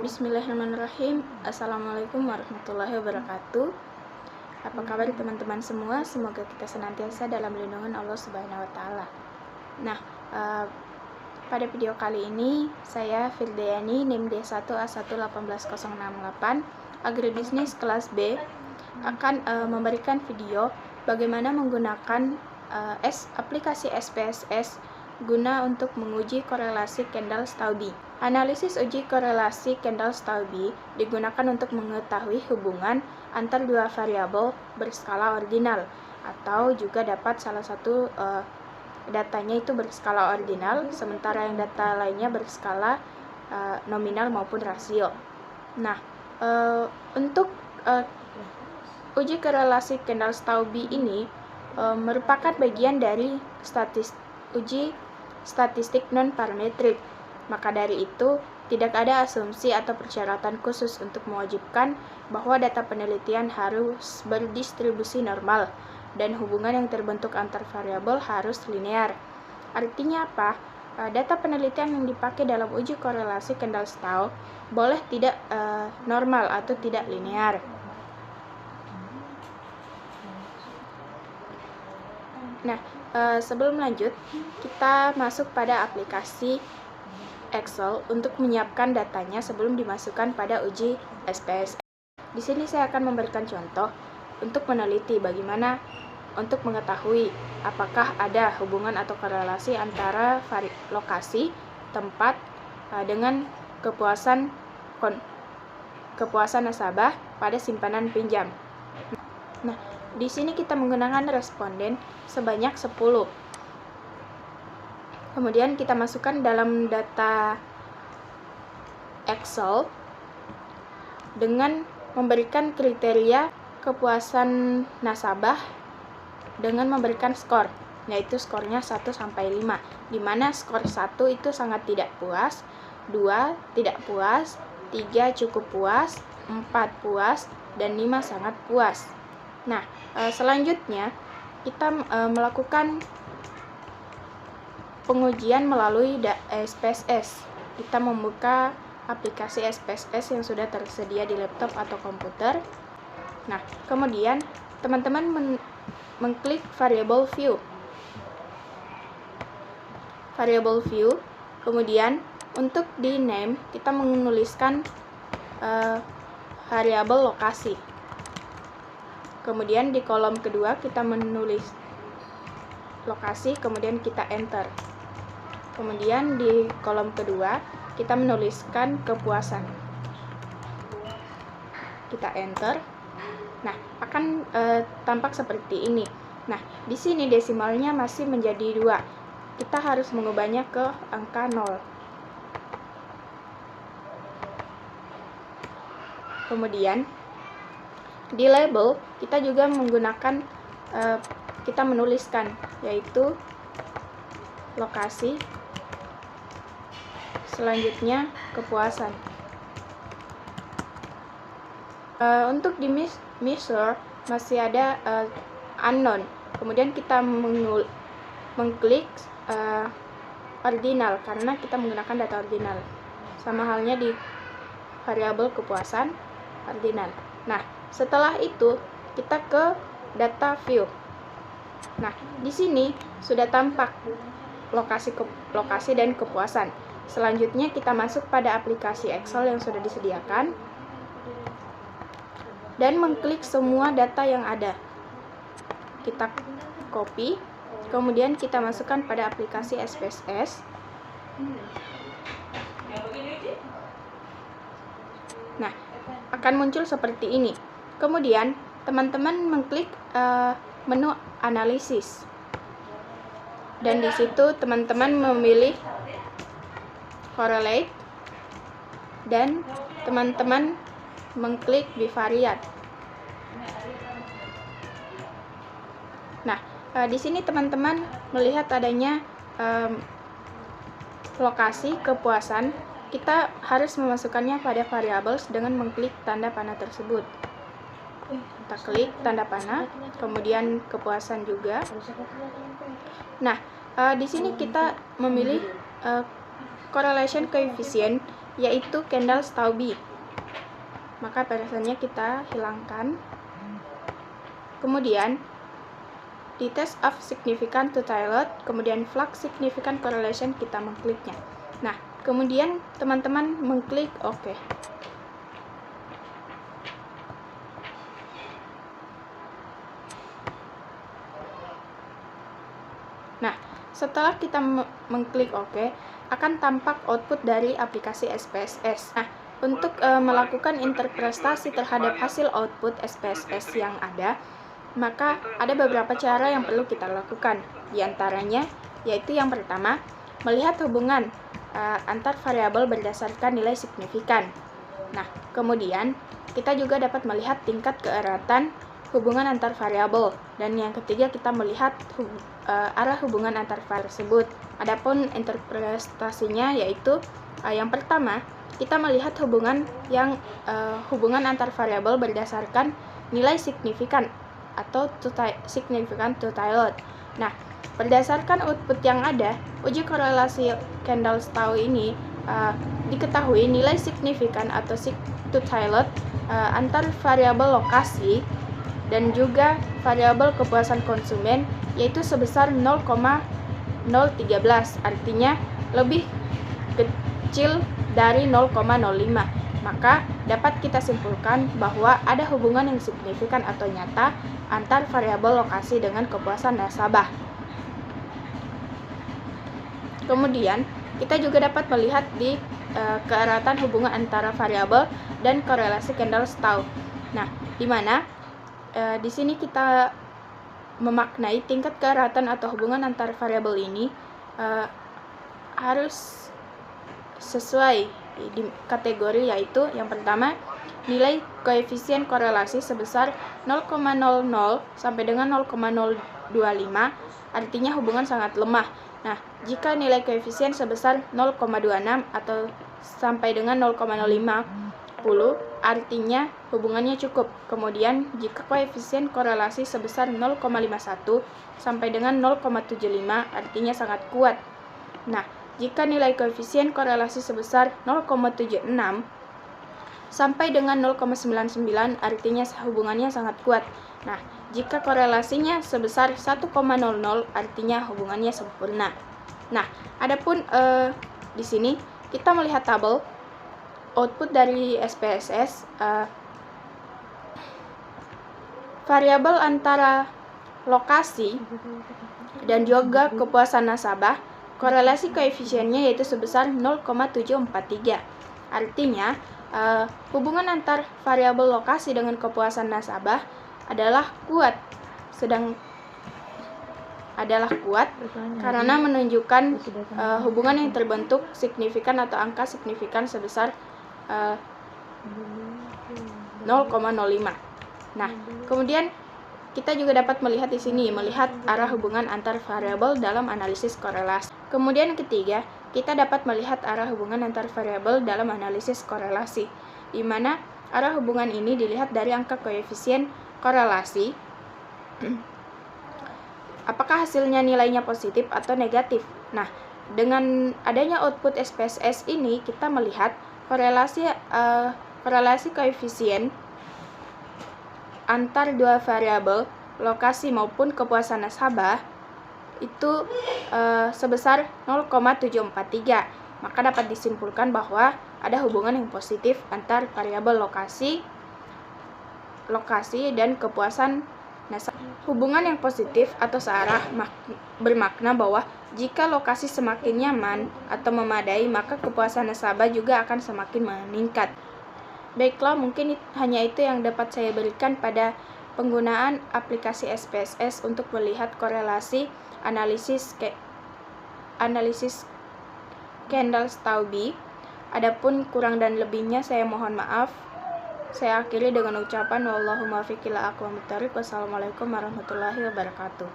Bismillahirrahmanirrahim. Assalamualaikum warahmatullahi wabarakatuh. Apa kabar teman-teman semua? Semoga kita senantiasa dalam lindungan Allah Subhanahu wa Ta'ala. Nah, pada video kali ini saya Firdayani NIM D1A11808 Agribisnis kelas B akan memberikan video bagaimana menggunakan aplikasi SPSS guna untuk menguji korelasi Kendall-Stauby. Analisis uji korelasi Kendall-Stauby digunakan untuk mengetahui hubungan antar dua variabel berskala ordinal, atau juga dapat salah satu datanya itu berskala ordinal, sementara yang data lainnya berskala nominal maupun rasio. Nah, untuk uji korelasi Kendall-Stauby ini merupakan bagian dari uji statistik non-parametrik. Maka dari itu, tidak ada asumsi atau persyaratan khusus untuk mewajibkan bahwa data penelitian harus berdistribusi normal dan hubungan yang terbentuk antar variabel harus linear. Artinya apa? Data penelitian yang dipakai dalam uji korelasi Kendall-Stauby boleh tidak normal atau tidak linear. Nah, sebelum lanjut, kita masuk pada aplikasi Excel untuk menyiapkan datanya sebelum dimasukkan pada uji SPSS. Di sini saya akan memberikan contoh untuk meneliti bagaimana untuk mengetahui apakah ada hubungan atau korelasi antara lokasi, tempat dengan kepuasan nasabah pada simpanan pinjam. Nah, di sini kita menggunakan responden sebanyak 10. Kemudian kita masukkan dalam data Excel dengan memberikan kriteria kepuasan nasabah dengan memberikan skor, yaitu skornya 1 sampai 5, di mana skor 1 itu sangat tidak puas, 2 tidak puas, 3 cukup puas, 4 puas, dan 5 sangat puas. Nah, selanjutnya kita melakukan pengujian melalui SPSS. Kita membuka aplikasi SPSS yang sudah tersedia di laptop atau komputer. Nah, kemudian teman-teman mengklik variable view. Kemudian untuk di name kita menuliskan variabel lokasi. Kemudian di kolom kedua kita menulis lokasi, kemudian kita enter. Kemudian di kolom kedua kita menuliskan kepuasan. Kita enter. Nah, akan tampak seperti ini. Nah, di sini desimalnya masih menjadi 2. Kita harus mengubahnya ke angka 0. Kemudian di label kita juga menggunakan kita menuliskan, yaitu lokasi, selanjutnya kepuasan. Untuk di measure masih ada unknown, kemudian kita mengklik ordinal karena kita menggunakan data ordinal, sama halnya di variabel kepuasan ordinal. Nah, setelah itu kita ke data view. Nah, di sini sudah tampak lokasi dan kepuasan. Selanjutnya kita masuk pada aplikasi Excel yang sudah disediakan dan mengklik semua data yang ada. Kita copy, kemudian kita masukkan pada aplikasi SPSS. Nah, akan muncul seperti ini. Kemudian teman-teman mengklik menu analisis, dan di situ teman-teman memilih correlate dan teman-teman mengklik bivariate. Nah, di sini teman-teman melihat adanya lokasi kepuasan. Kita harus memasukkannya pada variables dengan mengklik tanda panah tersebut. Kita klik tanda panah, kemudian kepuasan juga. Nah, di sini kita memilih correlation coefficient, yaitu Kendall-Stauby. Maka perasaannya kita hilangkan. Kemudian di test of significant to Taylor, kemudian flux significant correlation, kita mengkliknya. Nah, kemudian teman-teman mengklik OK. Nah, setelah kita mengklik OK, akan tampak output dari aplikasi SPSS. Nah, untuk melakukan interpretasi terhadap hasil output SPSS yang ada, maka ada beberapa cara yang perlu kita lakukan. Di antaranya, yaitu yang pertama, melihat hubungan antar variabel berdasarkan nilai signifikan. Nah, kemudian kita juga dapat melihat tingkat keeratan hubungan antar variabel, dan yang ketiga kita melihat arah hubungan antar variabel tersebut. Adapun interpretasinya yaitu yang pertama, kita melihat hubungan antar variabel berdasarkan nilai signifikan atau significant to Taylor. Nah, berdasarkan output yang ada, uji korelasi Kendall-Stauby ini diketahui nilai signifikan atau to Taylor antar variabel lokasi dan juga variabel kepuasan konsumen yaitu sebesar 0,013, artinya lebih kecil dari 0,05. Maka dapat kita simpulkan bahwa ada hubungan yang signifikan atau nyata antar variabel lokasi dengan kepuasan nasabah. Kemudian kita juga dapat melihat di keeratan hubungan antara variabel dan korelasi Kendall-Stauby. Nah, di mana di sini kita memaknai tingkat keeratan atau hubungan antar variabel ini harus sesuai di kategori, yaitu yang pertama nilai koefisien korelasi sebesar 0,00 sampai dengan 0,025, artinya hubungan sangat lemah. Nah, jika nilai koefisien sebesar 0,26 atau sampai dengan 0,050, artinya hubungannya cukup. Kemudian jika koefisien korelasi sebesar 0,51 sampai dengan 0,75, artinya sangat kuat. Nah, jika nilai koefisien korelasi sebesar 0,76 sampai dengan 0,99, artinya hubungannya sangat kuat. Nah, jika korelasinya sebesar 1,00, artinya hubungannya sempurna. Nah, adapun di sini kita melihat tabel output dari SPSS, variabel antara lokasi dan juga kepuasan nasabah, korelasi koefisiennya yaitu sebesar 0,743. Artinya, hubungan antar variabel lokasi dengan kepuasan nasabah adalah kuat, karena menunjukkan hubungan yang terbentuk signifikan atau angka signifikan sebesar 0,05. Nah, kemudian kita juga dapat melihat di sini, melihat arah hubungan antar variabel dalam analisis korelasi. Kemudian yang ketiga, kita dapat melihat arah hubungan antar variabel dalam analisis korelasi, di mana arah hubungan ini dilihat dari angka koefisien korelasi. Apakah hasilnya nilainya positif atau negatif? Nah, dengan adanya output SPSS ini, kita melihat korelasi koefisien antar dua variabel, lokasi maupun kepuasan nasabah, itu sebesar 0,743. Maka dapat disimpulkan bahwa ada hubungan yang positif antar variabel lokasi dan kepuasan nasabah. Hubungan yang positif atau searah bermakna bahwa jika lokasi semakin nyaman atau memadai, maka kepuasan nasabah juga akan semakin meningkat. Baiklah, mungkin hanya itu yang dapat saya berikan pada penggunaan aplikasi SPSS untuk melihat korelasi analisis Kendall-Stauby. Adapun kurang dan lebihnya saya mohon maaf. Saya akhiri dengan ucapan wallahumma fiqh ila aqwamit thoriq. Wassalamualaikum warahmatullahi wabarakatuh.